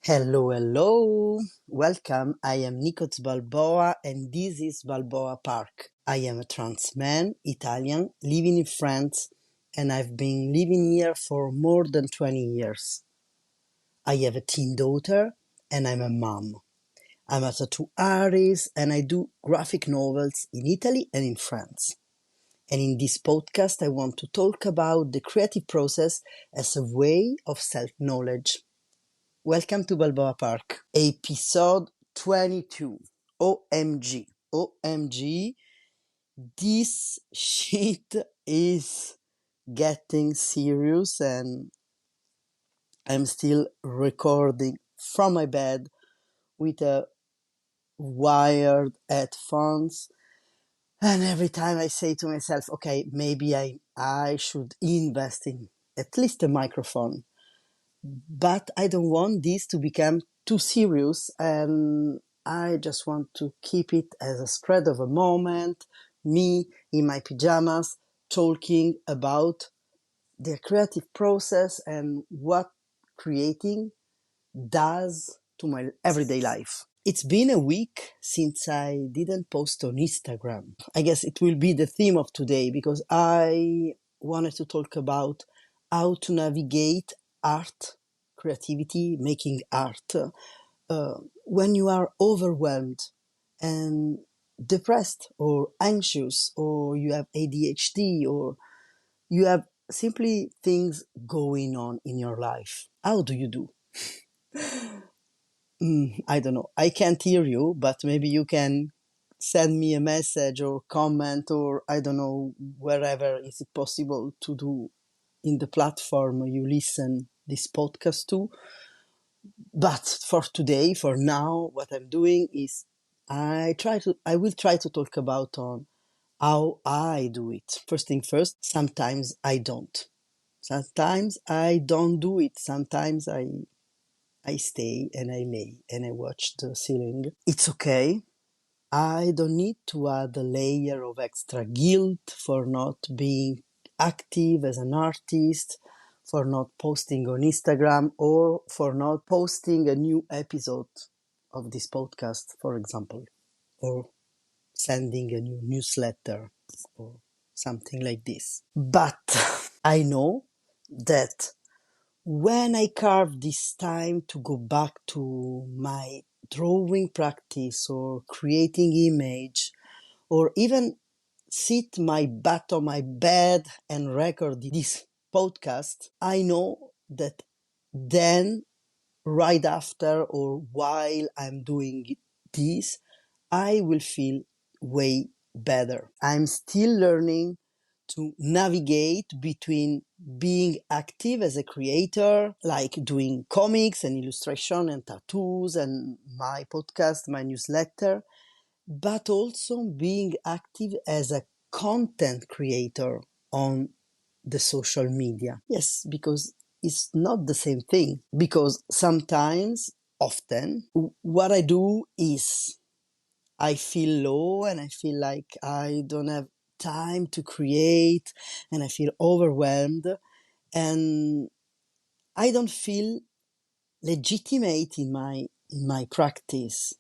Hello, hello. Welcome. I am Nicoz Balboa and this is Balboa Park. I am a trans man, Italian, living in France, and I've been living here for more than 20 years. I have a teen daughter and I'm a mom. I'm a tattoo artist and I do graphic novels in Italy and in France. And in this podcast, I want to talk about the creative process as a way of self-knowledge. Welcome to Balboa Park, episode 22. OMG. OMG. This shit is getting serious and I'm still recording from my bed with a wired headphones. And every time I say to myself, okay, maybe I should invest in at least a microphone. But I don't want this to become too serious, and I just want to keep it as a spread of a moment, me in my pajamas talking about the creative process and what creating does to my everyday life. It's been a week since I didn't post on Instagram. I guess it will be the theme of today because I wanted to talk about how to navigate art, creativity, making art when you are overwhelmed and depressed or anxious, or you have ADHD, or you have simply things going on in your life. How do you do? I don't know. I can't hear you, but maybe you can send me a message or comment, or I don't know, wherever is it possible to do in the platform you listen this podcast to. But for today, for now, what I'm doing is I will try to talk about on how I do it. First thing first, sometimes I don't. Sometimes I don't do it. Sometimes I stay and I lay and I watch the ceiling. It's okay. I don't need to add a layer of extra guilt for not being active as an artist, for not posting on Instagram, or for not posting a new episode of this podcast, for example, or sending a new newsletter or something like this. But I know that when I carve this time to go back to my drawing practice or creating image, or even sit my butt on my bed and record this podcast, I know that then right after or while I'm doing this, I will feel way better. I'm still learning to navigate between being active as a creator, like doing comics and illustration and tattoos and my podcast, my newsletter, but also being active as a content creator on the social media. Yes, because it's not the same thing. Because sometimes, often, what I do is I feel low and I feel like I don't have time to create and I feel overwhelmed and I don't feel legitimate in my practice.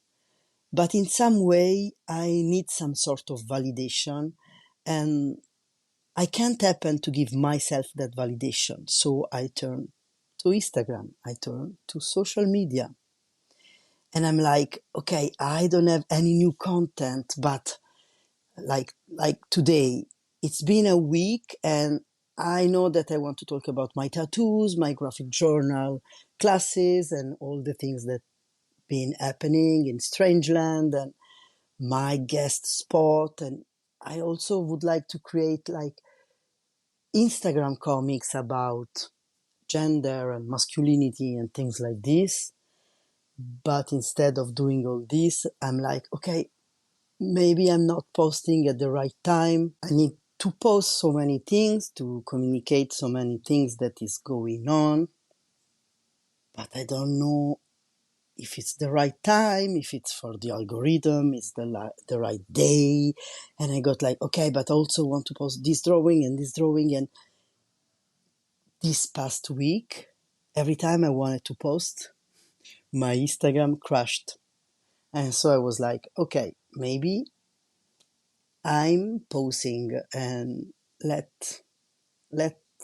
But in some way, I need some sort of validation and I can't happen to give myself that validation. So I turn to Instagram, I turn to social media. And I'm like, okay, I don't have any new content, but like today, it's been a week and I know that I want to talk about my tattoos, my graphic journal classes and all the things that been happening in Strangeland and my guest spot. And I also would like to create like Instagram comics about gender and masculinity and things like this. But instead of doing all this, I'm like, okay, maybe I'm not posting at the right time. I need to post so many things to communicate so many things that is going on. But I don't know if it's the right time, if it's for the algorithm, it's the right day. And I got like, okay, but I also want to post this drawing and this drawing. And this past week, every time I wanted to post, my Instagram crashed. And so I was like, okay, maybe I'm pausing and let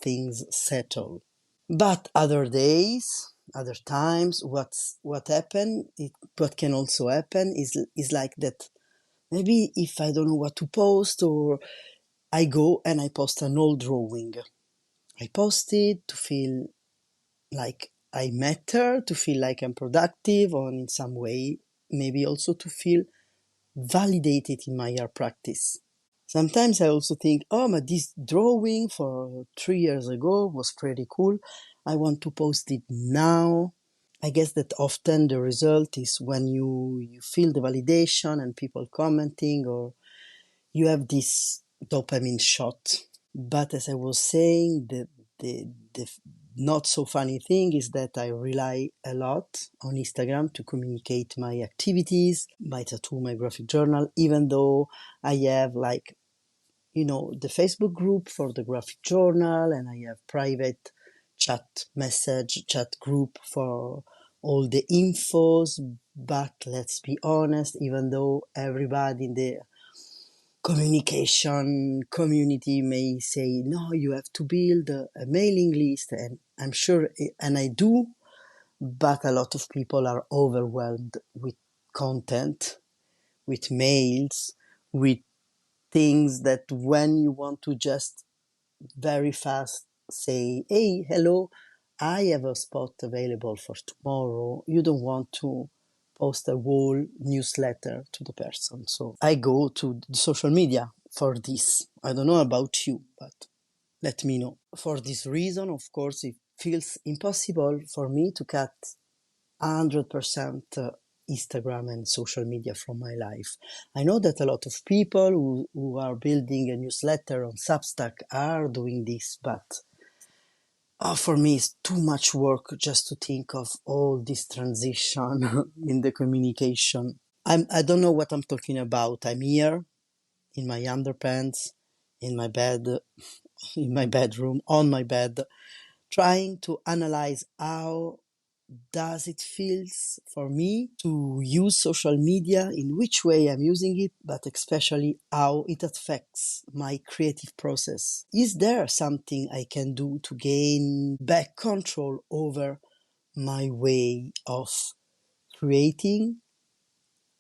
things settle. But other days, other times, what can also happen is like that. Maybe if I don't know what to post, or I go and I post an old drawing. I post it to feel like I matter, to feel like I'm productive, or in some way, maybe also to feel validated in my art practice. Sometimes I also think, oh, but this drawing for 3 years ago was pretty cool. I want to post it now. I guess that often the result is when you feel the validation and people commenting, or you have this dopamine shot. But as I was saying, the not so funny thing is that I rely a lot on Instagram to communicate my activities, my tattoo, my graphic journal, even though I have like, the Facebook group for the graphic journal, and I have private chat group for all the infos. But let's be honest, even though everybody in the communication community may say, no, you have to build a mailing list, and I'm sure, and I do, but a lot of people are overwhelmed with content, with mails, with things that when you want to just very fast say, hey, hello, I have a spot available for tomorrow. You don't want to post a whole newsletter to the person. So I go to the social media for this. I don't know about you, but let me know. For this reason, of course, it feels impossible for me to cut 100% Instagram and social media from my life. I know that a lot of people who are building a newsletter on Substack are doing this, but for me it's too much work just to think of all this transition in the communication. I don't know what I'm talking about. I'm here in my underpants, in my bed, in my bedroom, on my bed, trying to analyze how does it feels for me to use social media, in which way I'm using it, but especially how it affects my creative process. Is there something I can do to gain back control over my way of creating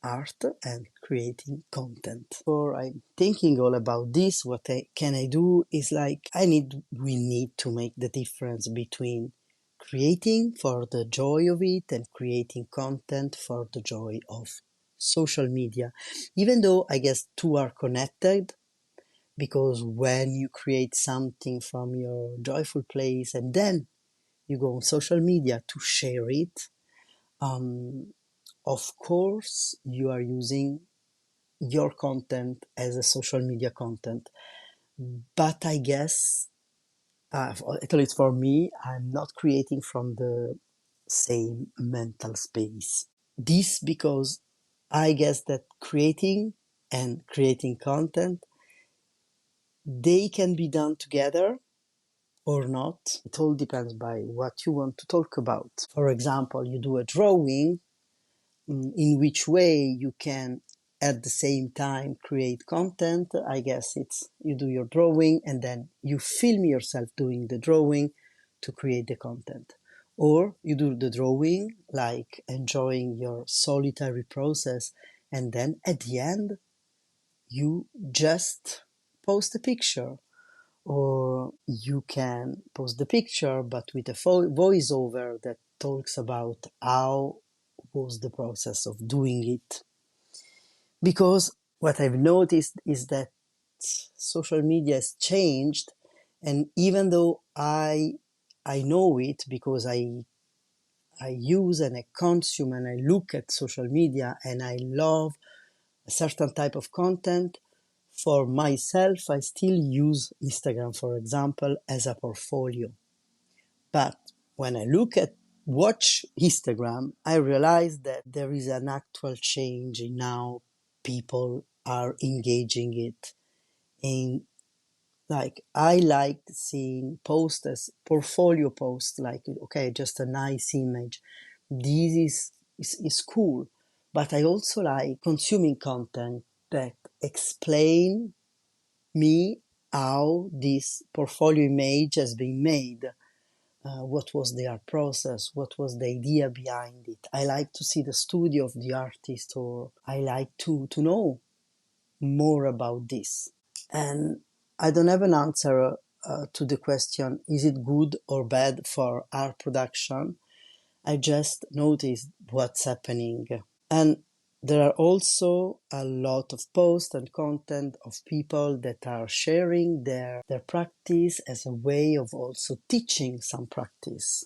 art and creating content? Or I'm thinking all about this, can I do is like, we need to make the difference between creating for the joy of it and creating content for the joy of social media. Even though I guess two are connected, because when you create something from your joyful place and then you go on social media to share it, um, of course you are using your content as a social media content. But I guess, at least for me, I'm not creating from the same mental space. This because I guess that creating and creating content, they can be done together or not. It all depends by what you want to talk about. For example, you do a drawing, in which way you can at the same time create content. I guess it's you do your drawing and then you film yourself doing the drawing to create the content. Or you do the drawing, like enjoying your solitary process, and then at the end you just post a picture. Or you can post the picture but with a voiceover that talks about how was the process of doing it. Because what I've noticed is that social media has changed, and even though I know it because I use and I consume and I look at social media and I love a certain type of content, for myself I still use Instagram, for example, as a portfolio. But when I watch Instagram, I realize that there is an actual change in how people are engaging it. And like, I like seeing posts as portfolio posts, like, okay, just a nice image. This is is cool. But I also like consuming content that explain me how this portfolio image has been made. What was their process? What was the idea behind it? I like to see the studio of the artist, or I like to know more about this. And I don't have an answer to the question, is it good or bad for art production? I just noticed what's happening. And there are also a lot of posts and content of people that are sharing their practice as a way of also teaching some practice.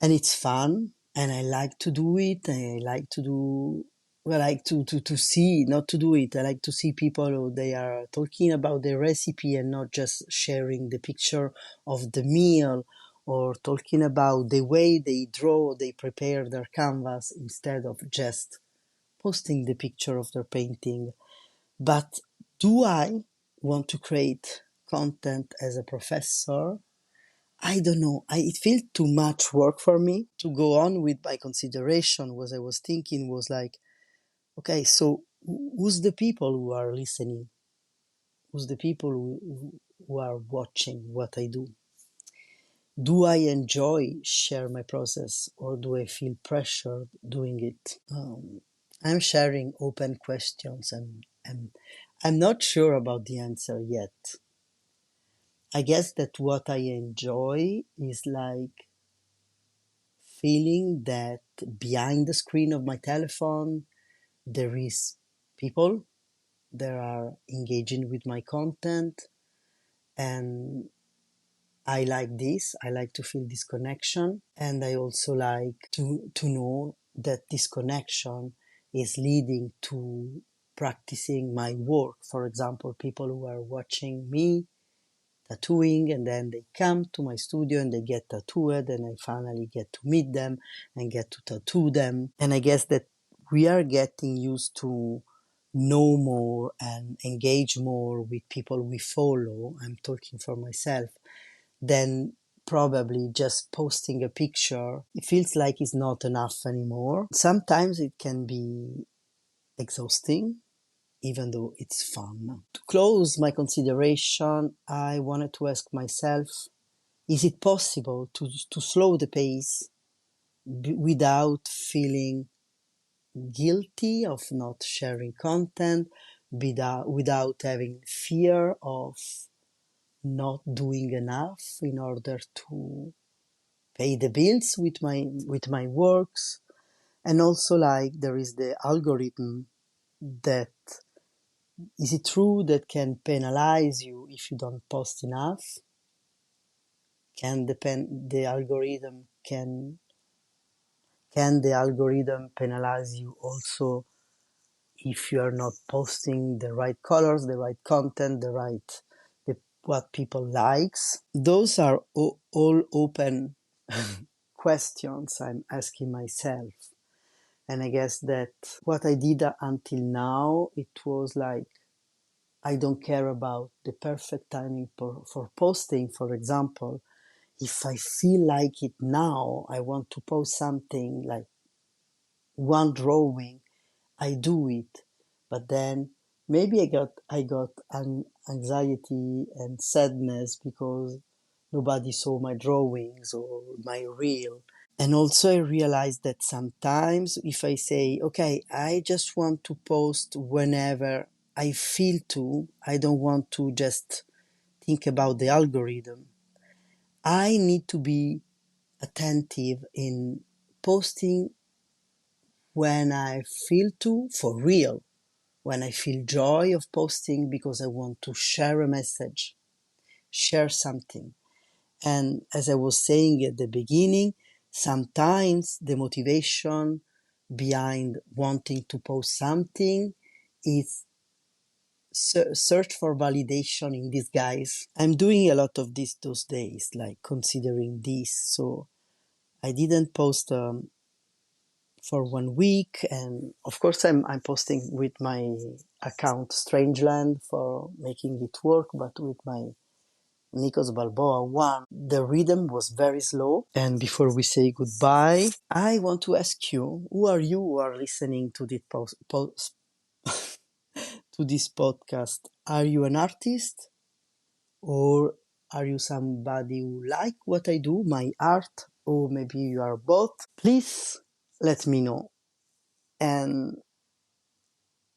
And it's fun, and I like to do it. I like to do, well, I like to see, not to do it. I like to see people who they are talking about the recipe and not just sharing the picture of the meal, or talking about the way they draw, they prepare their canvas, instead of just posting the picture of their painting. But do I want to create content as a professor? I don't know. It felt too much work for me to go on with my consideration. What I was thinking was like, okay, so who's the people who are listening? Who's the people who are watching what I do? Do I enjoy share my process, or do I feel pressured doing it? I'm sharing open questions, and I'm not sure about the answer yet. I guess that what I enjoy is like feeling that behind the screen of my telephone there is people that are engaging with my content, and I like this. I like to feel this connection, and I also like to know that this connection is leading to practicing my work. For example, people who are watching me tattooing, and then they come to my studio and they get tattooed, and I finally get to meet them and get to tattoo them. And I guess that we are getting used to know more and engage more with people we follow. I'm talking for myself. Then probably just posting a picture, it feels like it's not enough anymore. Sometimes it can be exhausting, even though it's fun. To close my consideration, I wanted to ask myself, is it possible to slow the pace without feeling guilty of not sharing content, without having fear of not doing enough in order to pay the bills with my works? And also, like, there is the algorithm that, is it true that can penalize you if you don't post enough? Can the algorithm can the algorithm penalize you also if you are not posting the right colors, the right content, the what people likes? Those are all open questions I'm asking myself. And I guess that what I did until now, it was like, I don't care about the perfect timing for posting. For example, if I feel like it now, I want to post something like one drawing, I do it. But then maybe I got an anxiety and sadness because nobody saw my drawings or my reel. And also I realized that sometimes if I say, okay, I just want to post whenever I feel to, I don't want to just think about the algorithm. I need to be attentive in posting when I feel to, for real, when I feel joy of posting because I want to share a message, share something. And as I was saying at the beginning, sometimes the motivation behind wanting to post something is search for validation in disguise. I'm doing a lot of this those days, like considering this. So I didn't post for 1 week, and of course I'm posting with my account Strangeland for making it work, but with Nicoz Balboa 1. The rhythm was very slow. And before we say goodbye, I want to ask you, who are listening to to this podcast? Are you an artist, or are you somebody who like what I do, my art, or maybe you are both? Please let me know. And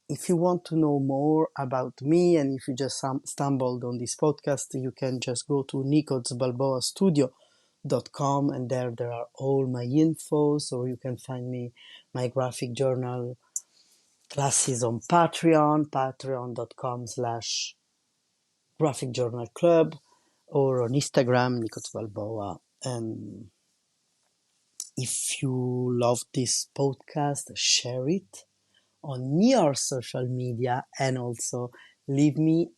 if you want to know more about me, and if you just stumbled on this podcast, you can just go to nicozbalboastudio.com, and there are all my infos, or you can find me my graphic journal classes on patreon.com/graphic journal club, or on Instagram, Nicoz Balboa. And if you love this podcast, share it on your social media, and also leave me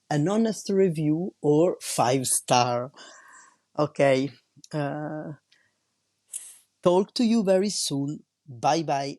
an honest review or 5 star. Okay. Uh, Talk to you very soon. Bye bye.